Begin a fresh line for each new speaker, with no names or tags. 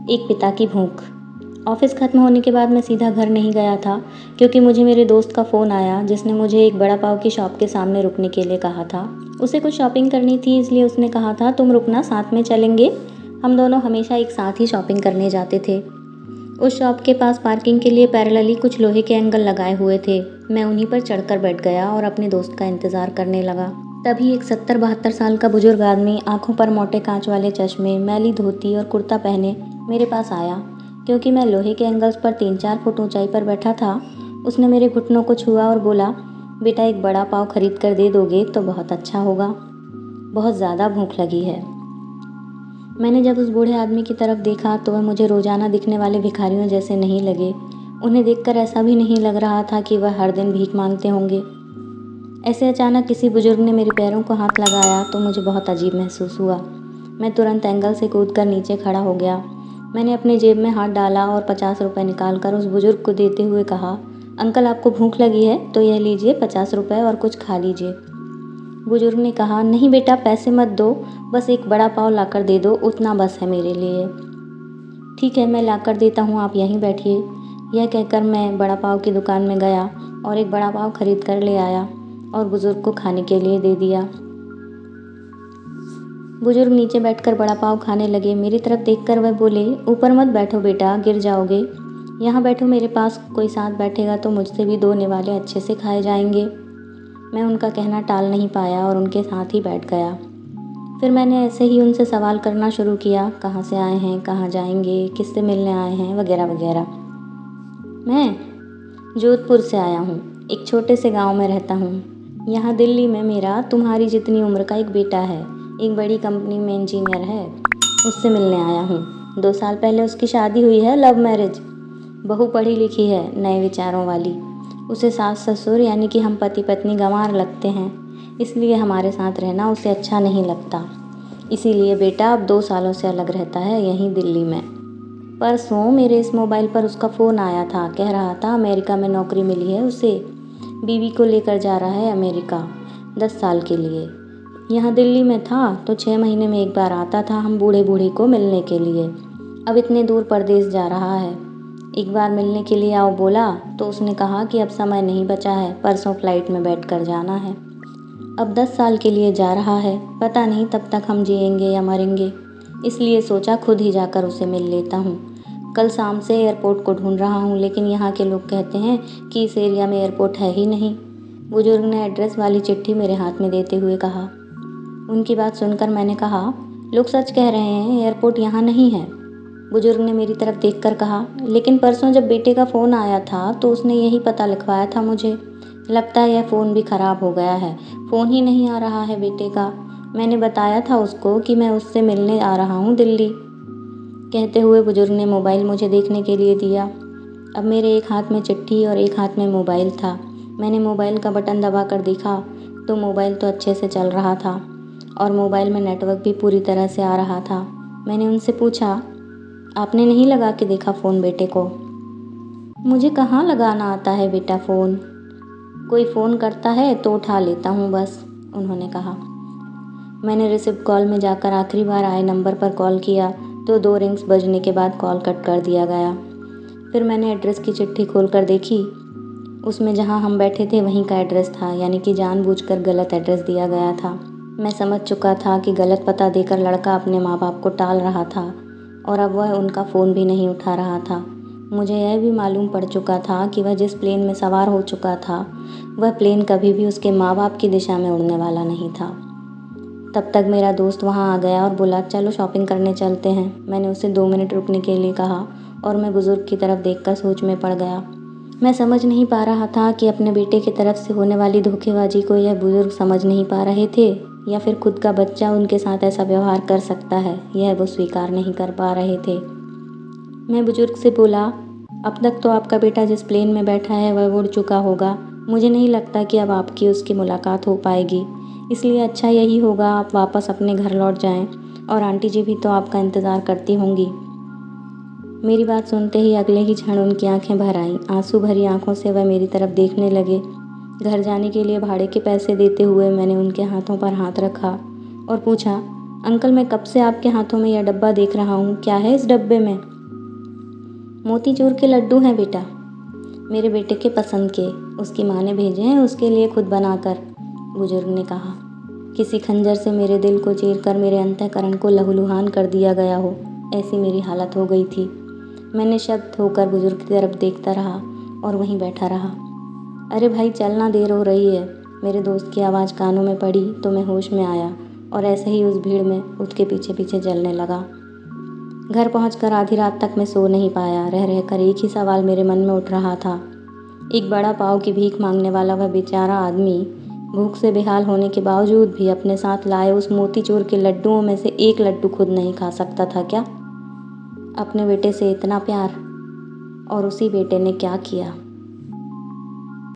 एक पिता की भूख। ऑफिस ख़त्म होने के बाद मैं सीधा घर नहीं गया था क्योंकि मुझे मेरे दोस्त का फ़ोन आया जिसने मुझे एक बड़ा पाव की शॉप के सामने रुकने के लिए कहा था। उसे कुछ शॉपिंग करनी थी इसलिए उसने कहा था तुम रुकना, साथ में चलेंगे। हम दोनों हमेशा एक साथ ही शॉपिंग करने जाते थे। उस शॉप के पास पार्किंग के लिए पैरेलली कुछ लोहे के एंगल लगाए हुए थे। मैं उन्हीं पर चढ़कर बैठ गया और अपने दोस्त का इंतज़ार करने लगा। तभी एक 70-72 साल का बुजुर्ग आदमी, आंखों पर मोटे कांच वाले चश्मे, मैली धोती और कुर्ता पहने मेरे पास आया। क्योंकि मैं लोहे के एंगल्स पर 3-4 फुट ऊंचाई पर बैठा था, उसने मेरे घुटनों को छुआ और बोला, बेटा एक बड़ा पाव खरीद कर दे दोगे तो बहुत अच्छा होगा, बहुत ज़्यादा भूख लगी है। मैंने जब उस बूढ़े आदमी की तरफ देखा तो वह मुझे रोज़ाना दिखने वाले भिखारियों जैसे नहीं लगे। उन्हें देखकर ऐसा भी नहीं लग रहा था कि वह हर दिन भीख मांगते होंगे। ऐसे अचानक किसी बुजुर्ग ने मेरे पैरों को हाथ लगाया तो मुझे बहुत अजीब महसूस हुआ। मैं तुरंत एंगल से कूदकर नीचे खड़ा हो गया। मैंने अपनी जेब में हाथ डाला और 50 रुपये निकालकर उस बुजुर्ग को देते हुए कहा, अंकल आपको भूख लगी है तो यह लीजिए 50 रुपये और कुछ खा लीजिए। बुजुर्ग ने कहा, नहीं बेटा पैसे मत दो, बस एक बड़ा पाव लाकर दे दो, उतना बस है मेरे लिए। ठीक है मैं लाकर देता हूँ, आप यहीं बैठिए। यह कहकर मैं बड़ा पाव की दुकान में गया और एक बड़ा पाव खरीद कर ले आया और बुजुर्ग को खाने के लिए दे दिया। बुजुर्ग नीचे बैठकर बड़ा पाव खाने लगे। मेरी तरफ देखकर वह बोले, ऊपर मत बैठो बेटा, गिर जाओगे, यहाँ बैठो मेरे पास, कोई साथ बैठेगा तो मुझसे भी 2 निवाले अच्छे से खाए जाएंगे। मैं उनका कहना टाल नहीं पाया और उनके साथ ही बैठ गया। फिर मैंने ऐसे ही उनसे सवाल करना शुरू किया, कहाँ से आए हैं, कहाँ जाएंगे, किससे मिलने आए हैं, वगैरह वगैरह। मैं जोधपुर से आया हूँ, एक छोटे से गांव में रहता हूँ। यहाँ दिल्ली में मेरा तुम्हारी जितनी उम्र का एक बेटा है, एक बड़ी कंपनी में इंजीनियर है, उससे मिलने आया हूँ। 2 साल पहले उसकी शादी हुई है, लव मैरिज। बहू पढ़ी लिखी है, नए विचारों वाली। उसे सास ससुर यानी कि हम पति पत्नी गंवार लगते हैं, इसलिए हमारे साथ रहना उसे अच्छा नहीं लगता। इसीलिए बेटा अब 2 सालों से अलग रहता है यहीं दिल्ली में। परसों मेरे इस मोबाइल पर उसका फ़ोन आया था, कह रहा था अमेरिका में नौकरी मिली है उसे, बीवी को लेकर जा रहा है अमेरिका 10 साल के लिए। यहाँ दिल्ली में था तो 6 महीने में एक बार आता था हम बूढ़े बूढ़ी को मिलने के लिए। अब इतने दूर परदेश जा रहा है, एक बार मिलने के लिए आओ बोला तो उसने कहा कि अब समय नहीं बचा है, परसों फ्लाइट में बैठ कर जाना है। अब 10 साल के लिए जा रहा है, पता नहीं तब तक हम जिएंगे या मरेंगे, इसलिए सोचा खुद ही जाकर उसे मिल लेता हूँ। कल शाम से एयरपोर्ट को ढूंढ रहा हूँ लेकिन यहाँ के लोग कहते हैं कि इस एरिया में एयरपोर्ट है ही नहीं। बुजुर्ग ने एड्रेस वाली चिट्ठी मेरे हाथ में देते हुए कहा। उनकी बात सुनकर मैंने कहा, लोग सच कह रहे हैं, एयरपोर्ट यहाँ नहीं है। बुजुर्ग ने मेरी तरफ देखकर कहा, लेकिन परसों जब बेटे का फ़ोन आया था तो उसने यही पता लिखवाया था मुझे। लगता है यह फ़ोन भी ख़राब हो गया है, फ़ोन ही नहीं आ रहा है बेटे का। मैंने बताया था उसको कि मैं उससे मिलने आ रहा हूँ दिल्ली। कहते हुए बुजुर्ग ने मोबाइल मुझे देखने के लिए दिया। अब मेरे एक हाथ में चिट्ठी और एक हाथ में मोबाइल था। मैंने मोबाइल का बटन दबाकर देखा तो मोबाइल तो अच्छे से चल रहा था और मोबाइल में नेटवर्क भी पूरी तरह से आ रहा था। मैंने उनसे पूछा, आपने नहीं लगा के देखा फ़ोन बेटे को? मुझे कहाँ लगाना आता है बेटा फ़ोन, कोई फ़ोन करता है तो उठा लेता हूँ बस, उन्होंने कहा। मैंने रिसीव कॉल में जाकर आखिरी बार आए नंबर पर कॉल किया तो 2 रिंग्स बजने के बाद कॉल कट कर दिया गया। फिर मैंने एड्रेस की चिट्ठी खोलकर देखी, उसमें जहाँ हम बैठे थे वहीं का एड्रेस था, यानी कि जानबूझकर गलत एड्रेस दिया गया था। मैं समझ चुका था कि गलत पता देकर लड़का अपने माँ बाप को टाल रहा था और अब वह उनका फ़ोन भी नहीं उठा रहा था। मुझे यह भी मालूम पड़ चुका था कि वह जिस प्लेन में सवार हो चुका था वह प्लेन कभी भी उसके माँ बाप की दिशा में उड़ने वाला नहीं था। तब तक मेरा दोस्त वहाँ आ गया और बोला, चलो शॉपिंग करने चलते हैं। मैंने उसे 2 मिनट रुकने के लिए कहा और मैं बुज़ुर्ग की तरफ देखकर सोच में पड़ गया। मैं समझ नहीं पा रहा था कि अपने बेटे की तरफ से होने वाली धोखेबाजी को यह बुज़ुर्ग समझ नहीं पा रहे थे या फिर खुद का बच्चा उनके साथ ऐसा व्यवहार कर सकता है, यह वो स्वीकार नहीं कर पा रहे थे। मैं बुजुर्ग से बोला, अब तक तो आपका बेटा जिस प्लेन में बैठा है वह उड़ चुका होगा, मुझे नहीं लगता कि अब आपकी उसकी मुलाकात हो पाएगी, इसलिए अच्छा यही होगा आप वापस अपने घर लौट जाएं और आंटी जी भी तो आपका इंतज़ार करती होंगी। मेरी बात सुनते ही अगले ही क्षण उनकी आंखें भर आईं। आंसू भरी आंखों से वह मेरी तरफ देखने लगे। घर जाने के लिए भाड़े के पैसे देते हुए मैंने उनके हाथों पर हाथ रखा और पूछा, अंकल मैं कब से आपके हाथों में यह डब्बा देख रहा हूँ, क्या है इस डब्बे में? मोतीचूर के लड्डू हैं बेटा, मेरे बेटे के पसंद के, उसकी माँ ने भेजे हैं उसके लिए खुद बनाकर, बुजुर्ग ने कहा। किसी खंजर से मेरे दिल को चीरकर मेरे अंतःकरण को लहूलुहान कर दिया गया हो, ऐसी मेरी हालत हो गई थी। मैंने शब्द होकर बुजुर्ग की तरफ देखता रहा और वहीं बैठा रहा। अरे भाई चलना, देर हो रही है। मेरे दोस्त की आवाज़ कानों में पड़ी तो मैं होश में आया और ऐसे ही उस भीड़ में उसके पीछे पीछे चलने लगा। घर पहुंचकर आधी रात तक मैं सो नहीं पाया। रह रहकर एक ही सवाल मेरे मन में उठ रहा था। एक बड़ा पाव की भीख मांगने वाला वह बेचारा आदमी भूख से बेहाल होने के बावजूद भी अपने साथ लाए उस मोतीचूर के लड्डुओं में से एक लड्डू खुद नहीं खा सकता था क्या? अपने बेटे से इतना प्यार, और उसी बेटे ने क्या किया?